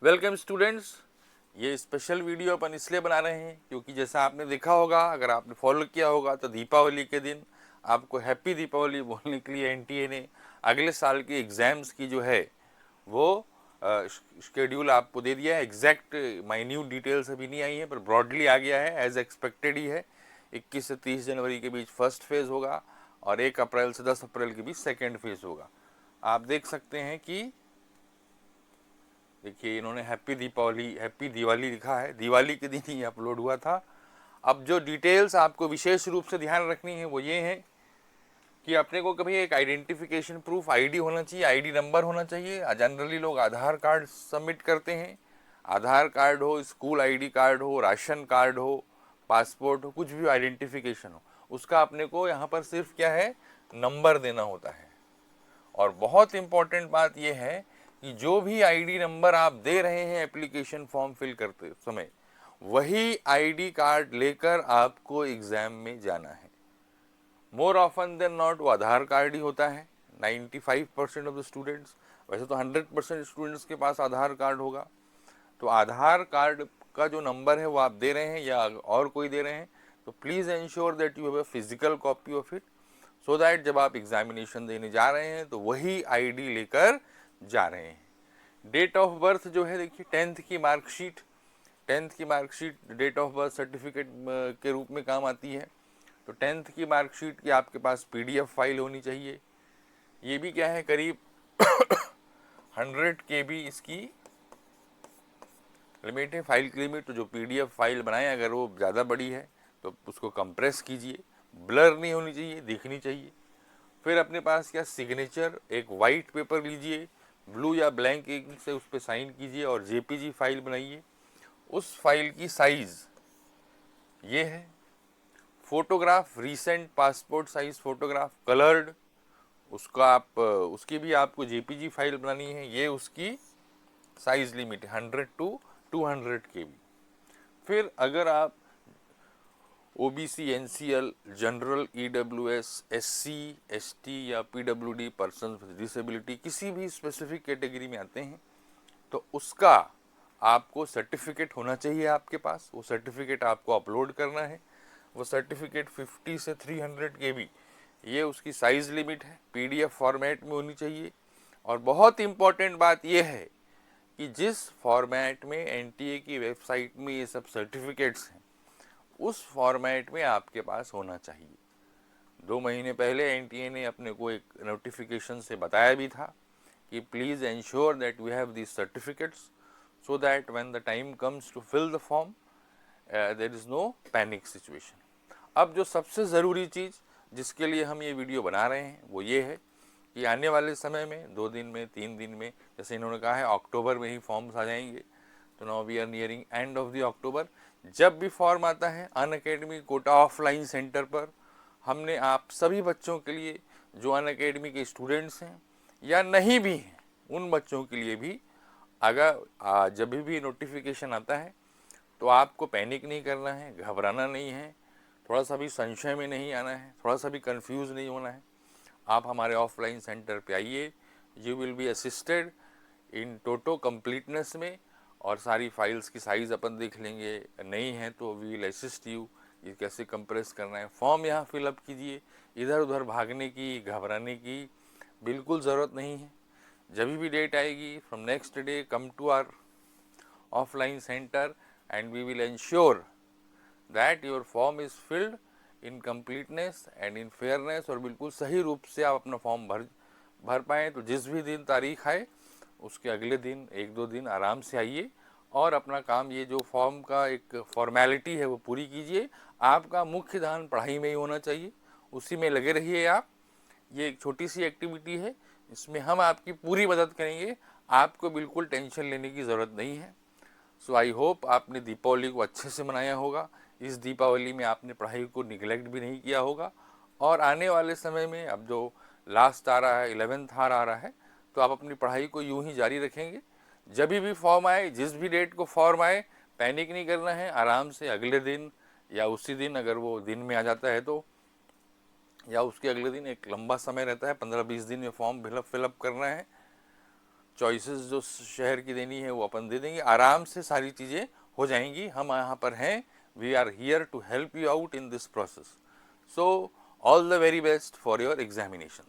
Welcome students. ये special video अपन इसलिए बना रहे हैं क्योंकि जैसा आपने देखा होगा, अगर आपने फॉलो किया होगा तो दीपावली के दिन आपको हैप्पी दीपावली बोलने के लिए एनटीए ने अगले साल की एग्ज़ाम्स की जो है वो शेड्यूल आपको दे दिया है। एग्जैक्ट माइन्यूट डिटेल्स अभी नहीं आई है, पर ब्रॉडली आ गया है, एज एक्सपेक्टेड ही है। 21 से 30 जनवरी के बीच फर्स्ट फेज़ होगा और 1 अप्रैल से 10 अप्रैल के बीच सेकेंड फेज़ होगा। आप देख सकते हैं कि देखिए इन्होंने हैप्पी दिवाली लिखा है, दिवाली के दिन ही अपलोड हुआ था। अब जो डिटेल्स आपको विशेष रूप से ध्यान रखनी है वो ये है कि अपने को कभी एक आइडेंटिफिकेशन प्रूफ आईडी होना चाहिए, आईडी नंबर होना चाहिए। जनरली लोग आधार कार्ड सबमिट करते हैं। आधार कार्ड हो, स्कूल आईडी कार्ड हो, राशन कार्ड हो, पासपोर्ट हो, कुछ भी आइडेंटिफिकेशन हो, उसका अपने को यहाँ पर सिर्फ क्या है, नंबर देना होता है। और बहुत इंपॉर्टेंट बात यह है कि जो भी आईडी नंबर आप दे रहे हैं एप्लीकेशन फॉर्म फिल करते समय, वही आईडी कार्ड लेकर आपको एग्जाम में जाना है। मोर ऑफन देन नॉट वो आधार कार्ड ही होता है 95% ऑफ द स्टूडेंट्स। वैसे तो 100% स्टूडेंट्स के पास आधार कार्ड होगा। तो आधार कार्ड का जो नंबर है वो आप दे रहे हैं या और कोई दे रहे हैं, तो please ensure that you have a physical copy of it, so that जब आप एग्जामिनेशन देने जा रहे हैं तो वही आईडी लेकर जा रहे हैं। डेट ऑफ बर्थ जो है, देखिए 10th की मार्कशीट, 10th की marksheet date of birth certificate के रूप में काम आती है। तो 10th की मार्कशीट की आपके पास पीडीएफ फाइल होनी चाहिए। ये भी क्या है, करीब 100 KB इसकी लिमिट है, फाइल की लिमिट। तो जो पीडीएफ फाइल बनाए अगर वो ज़्यादा बड़ी है तो उसको कंप्रेस कीजिए, ब्लर नहीं होनी चाहिए, दिखनी चाहिए। फिर अपने पास क्या, सिग्नेचर, एक वाइट पेपर लीजिए, ब्लू या ब्लैंक इंक से उस पर साइन कीजिए और जेपीजी फाइल बनाइए। उस फाइल की साइज़ ये है। Photograph, recent passport size photograph coloured, उसका आप उसकी भी आपको जेपीजी फाइल बनानी है। ये उसकी साइज लिमिट है 100 to 200 KB। फिर अगर आप OBC, NCL, general, EWS, SC, ST या पीडब्ल्यूडी, पर्सन विद डिसेबिलिटी, किसी भी स्पेसिफिक कैटेगरी में आते हैं तो उसका आपको सर्टिफिकेट होना चाहिए आपके पास। वो सर्टिफिकेट आपको अपलोड करना है। वो सर्टिफिकेट 50 से 300 KB, ये उसकी साइज़ लिमिट है, पीडीएफ फॉर्मेट में होनी चाहिए। और बहुत इम्पॉर्टेंट बात यह है कि जिस फॉर्मेट में एनटीए की वेबसाइट में ये सब सर्टिफिकेट्स हैं, उस फॉर्मेट में आपके पास होना चाहिए। 2 महीने पहले एनटीए ने अपने को एक नोटिफिकेशन से बताया भी था कि please ensure that we have these certificates so that when the time comes to fill the form there is no panic situation. अब जो सबसे ज़रूरी चीज़ जिसके लिए हम ये वीडियो बना रहे हैं वो ये है कि आने वाले समय में 2 दिन में, 3 दिन में, जैसे इन्होंने कहा है अक्टूबर में ही फॉर्म्स आ जाएंगे, तो now we are nearing end of the October. जब भी फॉर्म आता है अनअकैडमी कोटा ऑफलाइन सेंटर पर, हमने आप सभी बच्चों के लिए जो अनअकैडमी के स्टूडेंट्स हैं या नहीं भी हैं, उन बच्चों के लिए भी अगर जब भी नोटिफिकेशन आता है तो आपको पैनिक नहीं करना है, घबराना नहीं है, थोड़ा सा भी संशय में नहीं आना है, थोड़ा सा भी कंफ्यूज नहीं होना है। आप हमारे ऑफलाइन सेंटर पे आइए, you will be assisted in toto completeness में, और सारी फाइल्स की साइज़ अपन देख लेंगे। नहीं है तो वी विल असिस्ट यू, ये कैसे कंप्रेस करना है। फॉर्म यहाँ फिलअप कीजिए, इधर उधर भागने की, घबराने की बिल्कुल ज़रूरत नहीं है। जब भी डेट आएगी, from next day come to our offline centre and we will ensure that your form is filled in completeness and in fairness, और बिल्कुल सही रूप से आप अपना फॉर्म भर पाएँ। तो जिस भी दिन तारीख आए उसके अगले दिन 1-2 दिन आराम से आइए और अपना काम, ये जो फॉर्म का एक फॉर्मेलिटी है वो पूरी कीजिए। आपका मुख्य ध्यान पढ़ाई में ही होना चाहिए, उसी में लगे रहिए आप। ये एक छोटी सी एक्टिविटी है, इसमें हम आपकी पूरी मदद करेंगे, आपको बिल्कुल टेंशन लेने की ज़रूरत नहीं है। सो आई होप आपने दीपावली को अच्छे से मनाया होगा। इस दीपावली में आपने पढ़ाई को निगलेक्ट भी नहीं किया होगा। और आने वाले समय में अब जो लास्ट आ रहा है, 11th आवर आ रहा है, तो आप अपनी पढ़ाई को यूं ही जारी रखेंगे। जब भी फॉर्म आए, जिस भी डेट को फॉर्म आए, पैनिक नहीं करना है, आराम से अगले दिन या उसी दिन, अगर वो दिन में आ जाता है तो, या उसके अगले दिन, एक लंबा समय रहता है, 15-20 दिन में फॉर्म फिलअप करना है, चॉइसेस जो शहर की देनी है वो अपन दे देंगे, आराम से सारी चीज़ें हो जाएंगी। हम यहाँ पर हैं, we are here to help you out in this process. So all the very best for your examination.